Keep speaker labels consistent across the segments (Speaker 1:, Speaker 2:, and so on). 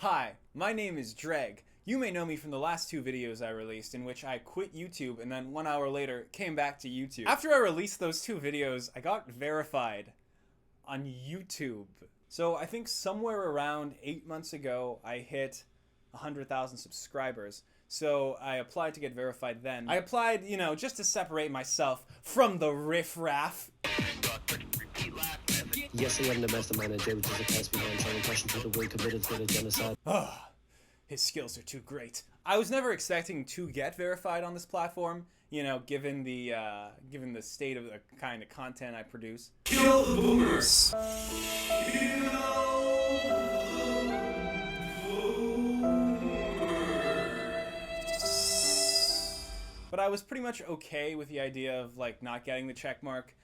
Speaker 1: Hi, my name is J-reg. You may know me from the last two videos I released in which I quit YouTube and then 1 hour later came back to YouTube. After I released those two videos, I got verified on YouTube. So I think somewhere around 8 months ago, I hit 100,000 subscribers. So I applied to get verified then. I applied, you know, just to separate myself from the riffraff.
Speaker 2: Yes, I am the mastermind, J, which is the past behind trying to question to the way committed to the genocide.
Speaker 1: His skills are too great. I was never expecting to get verified on this platform, you know, given the state of the kind of content I produce.
Speaker 3: Kill the boomers!
Speaker 1: But I was pretty much okay with the idea of, like, not getting the check mark.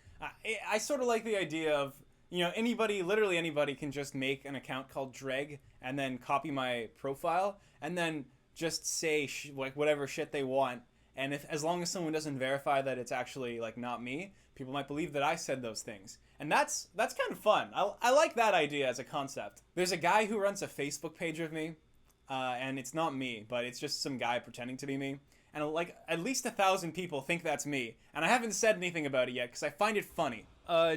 Speaker 1: I sort of like the idea of, you know, anybody, literally anybody can just make an account called J-reg and then copy my profile and then just say like whatever shit they want. And as long as someone doesn't verify that it's actually like not me, people might believe that I said those things. And that's kind of fun. I like that idea as a concept. There's a guy who runs a Facebook page of me, and it's not me, but it's just some guy pretending to be me. And like at least 1,000 people think that's me, and I haven't said anything about it yet because I find it funny.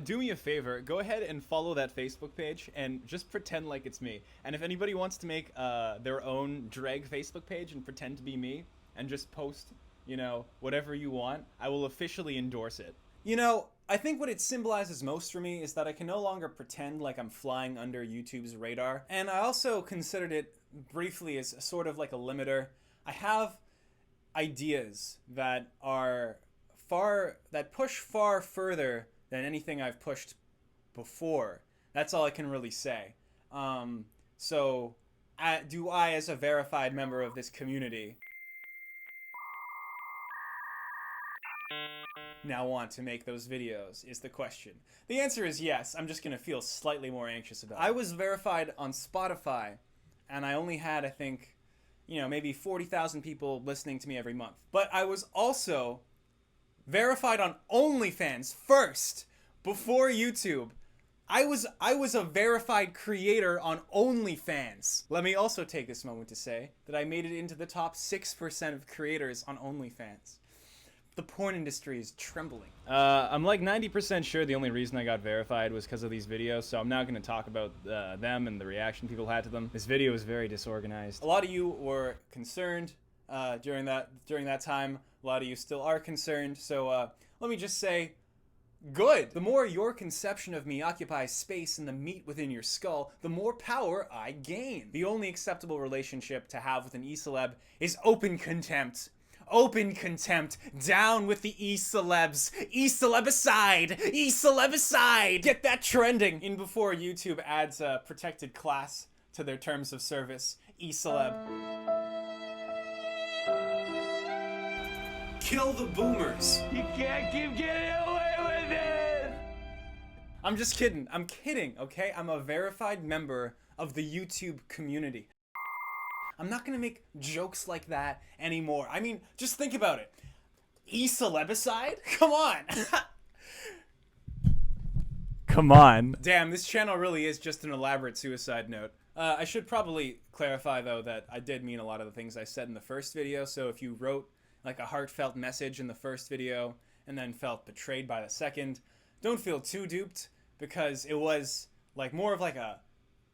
Speaker 1: Do me a favor, go ahead and follow that Facebook page and just pretend like it's me. And if anybody wants to make their own J-reg Facebook page and pretend to be me and just post, you know, whatever you want, I will officially endorse it. You know, I think what it symbolizes most for me is that I can no longer pretend like I'm flying under YouTube's radar. And I also considered it briefly as sort of like a limiter. I have ideas that push far further than anything I've pushed before. That's all I can really say. So do I, as a verified member of this community, now want to make those videos, is the question. The answer is yes. I'm just gonna feel slightly more anxious about it. I was verified on Spotify, and I only had, I think, you know, maybe 40,000 people listening to me every month. But I was also verified on OnlyFans first, before YouTube. I was a verified creator on OnlyFans. Let me also take this moment to say that I made it into the top 6% of creators on OnlyFans. The porn industry is trembling. I'm like 90% sure the only reason I got verified was because of these videos, so I'm not going to talk about them and the reaction people had to them. This video was very disorganized. A lot of you were concerned during that time. A lot of you still are concerned, so let me just say, good. The more your conception of me occupies space in the meat within your skull, the more power I gain. The only acceptable relationship to have with an e-celeb is open contempt. Open contempt. Down with the e-celebs. E-celeb aside. E-celeb aside. Get that trending. In before YouTube adds a protected class to their terms of service. E-celeb.
Speaker 3: Kill the boomers!
Speaker 4: You can't keep getting away with it!
Speaker 1: I'm just kidding. I'm kidding, okay? I'm a verified member of the YouTube community. I'm not gonna make jokes like that anymore. I mean, just think about it. E-celebicide? Come on! Come on. Damn, this channel really is just an elaborate suicide note. I should probably clarify, though, that I did mean a lot of the things I said in the first video, so if you wrote like a heartfelt message in the first video and then felt betrayed by the second, don't feel too duped, because it was like more of like a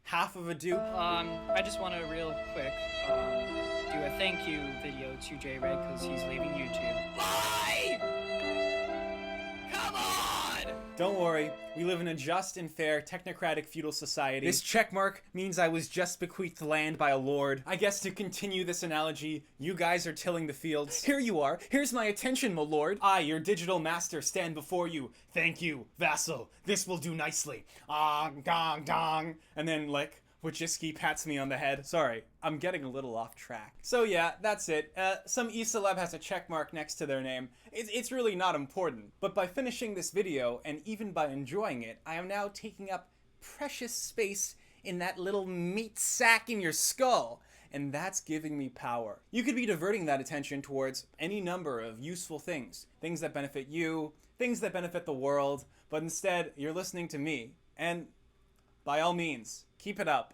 Speaker 1: half of a dupe.
Speaker 5: I just want to real quick do a thank you video to J-reg because he's leaving YouTube.
Speaker 3: Lie! Come on!
Speaker 1: Don't worry, we live in a just and fair technocratic feudal society. This checkmark means I was just bequeathed land by a lord. I guess to continue this analogy, you guys are tilling the fields. Here you are. Here's my attention, my lord. I, your digital master, stand before you. Thank you, vassal. This will do nicely. Ah, dong, dong. And then, like, Wajiski pats me on the head. Sorry, I'm getting a little off track. So yeah, that's it. Some e-celeb has a check mark next to their name. It's really not important. But by finishing this video, and even by enjoying it, I am now taking up precious space in that little meat sack in your skull. And that's giving me power. You could be diverting that attention towards any number of useful things. Things that benefit you, things that benefit the world, but instead, you're listening to me. And by all means, keep it up.